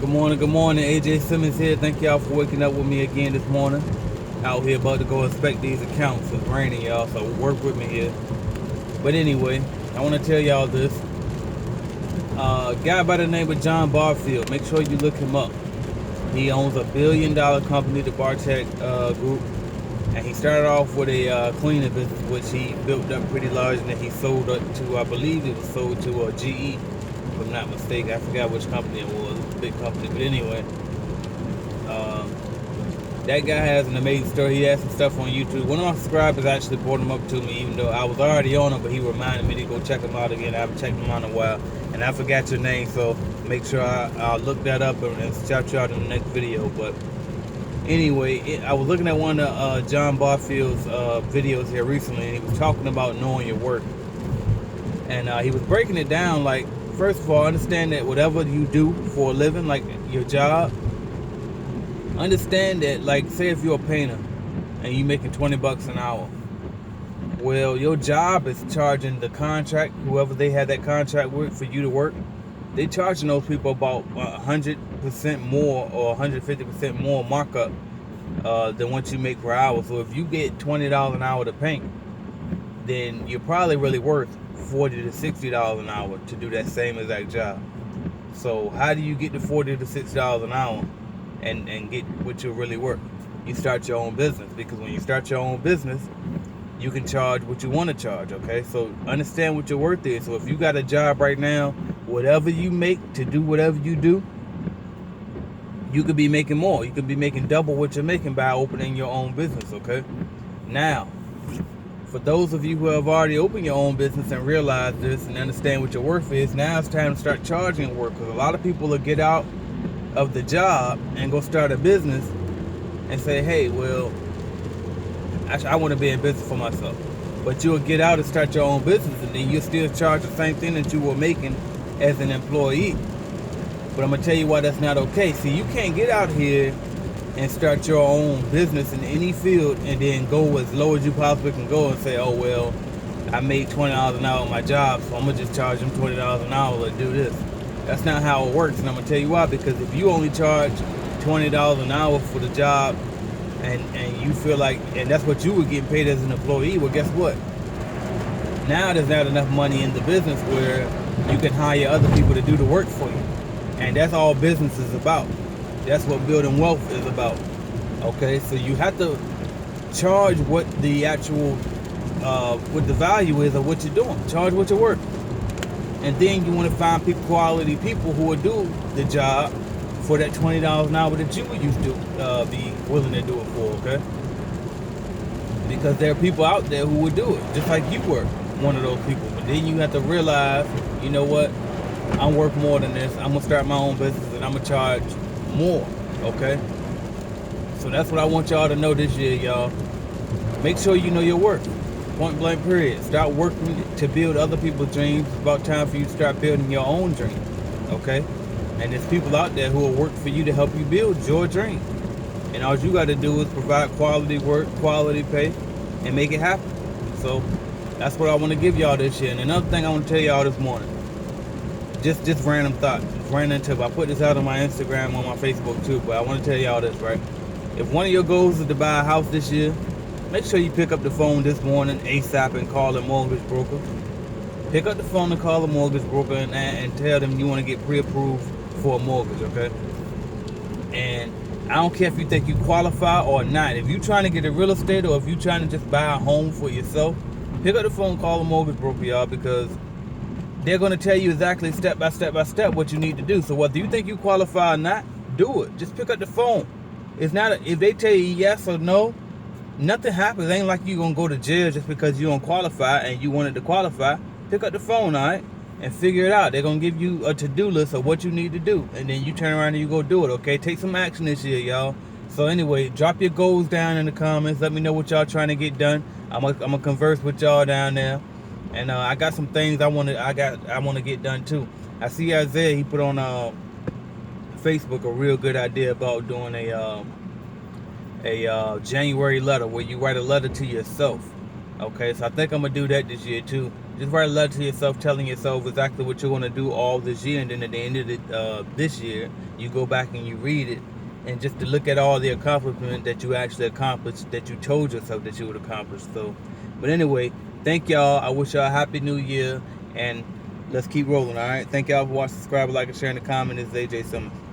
Good morning. AJ Simmons here. Thank y'all for waking up with me again this morning. Out here about to go inspect these accounts. It's raining, y'all, so work with me here. But anyway, I want to tell y'all this. A guy by the name of John Barfield. Make sure you look him up. He owns $1 billion company, the Bartek Group. And he started off with a cleaning business, which he built up pretty large, and then he sold up to, I believe it was sold to GE. If I'm not mistaken. I forgot which company it was. It was a big company. But anyway, that guy has an amazing story. He has some stuff on YouTube. One of my subscribers actually brought him up to me, even though I was already on him, but he reminded me to go check him out again. I haven't checked him out in a while. And I forgot your name, so make sure I'll look that up and shout you out in the next video. But anyway, I was looking at one of John Barfield's videos here recently, and he was talking about knowing your worth. And he was breaking it down like, first of all, understand that whatever you do for a living, like your job, understand that, like, say if you're a painter and you're making $20 an hour, well, your job is charging the contract, whoever they had that contract with for you to work, they charging those people about 100% more or 150% more markup than what you make per hour. So if you get $20 an hour to paint, then you're probably really worth $40 to $60 an hour to do that same exact job. So how do you get to $40 to $60 an hour and get what you're really worth? You start your own business, because when you start your own business, you can charge what you want to charge, okay? So understand what your worth is. So if you got a job right now, whatever you make to do whatever you do, you could be making more. You could be making double what you're making by opening your own business, okay? Now, for those of you who have already opened your own business and realize this and understand what your worth is, now it's time to start charging work. Because a lot of people will get out of the job and go start a business and say, hey, well, I want to be in business for myself. But you'll get out and start your own business, and then you'll still charge the same thing that you were making as an employee. But I'm going to tell you why that's not okay. See, you can't get out here and start your own business in any field and then go as low as you possibly can go and say, oh, well, I made $20 an hour on my job, so I'm going to just charge them $20 an hour to do this. That's not how it works, and I'm going to tell you why. Because if you only charge $20 an hour for the job and you feel like, and that's what you were getting paid as an employee, well, guess what? Now there's not enough money in the business where you can hire other people to do the work for you. And that's all business is about. That's what building wealth is about. Okay, so you have to charge what the actual, what the value is of what you're doing. Charge what you're worth. And then you want to find quality people who will do the job for that $20 an hour that you used to be willing to do it for, okay? Because there are people out there who would do it, just like you were one of those people. But then you have to realize, you know what? I'm worth more than this. I'm going to start my own business and I'm going to charge more, okay? So that's what I want y'all to know this year, y'all. Make sure you know your worth. Point blank period. Start working to build other people's dreams. It's about time for you to start building your own dreams, okay? And there's people out there who will work for you to help you build your dream. And all you got to do is provide quality work, quality pay, and make it happen. So that's what I want to give y'all this year. And another thing I want to tell y'all this morning, just random thoughts, random tip. I put this out on my Instagram, on my Facebook too, but I want to tell y'all this, right? If one of your goals is to buy a house this year, make sure you pick up the phone this morning ASAP and call a mortgage broker. Pick up the phone and call a mortgage broker and tell them you want to get pre-approved for a mortgage, okay? And I don't care if you think you qualify or not. If you're trying to get a real estate or if you're trying to just buy a home for yourself, pick up the phone, call a mortgage broker, y'all, because they're going to tell you exactly step by step by step what you need to do. So whether you think you qualify or not, do it. Just pick up the phone. It's not if they tell you yes or no, nothing happens. It ain't like you're going to go to jail just because you don't qualify and you wanted to qualify. Pick up the phone, all right, and figure it out. They're going to give you a to-do list of what you need to do, and then you turn around and you go do it, okay? Take some action this year, y'all. So anyway, drop your goals down in the comments. Let me know what y'all trying to get done. I'm gonna converse with y'all down there. And I got some things I want to get done too. I see Isaiah, he put on Facebook a real good idea about doing a January letter where you write a letter to yourself. Okay, so I think I'm gonna do that this year too. Just write a letter to yourself telling yourself exactly what you're going to do all this year, and then at the end of this year, you go back and you read it, and just to look at all the accomplishment that you actually accomplished, that you told yourself that you would accomplish. So, but anyway, thank y'all. I wish y'all a happy new year, and let's keep rolling, all right? Thank y'all for watching, subscribe, like, and share, and comment. This is AJ Simmons.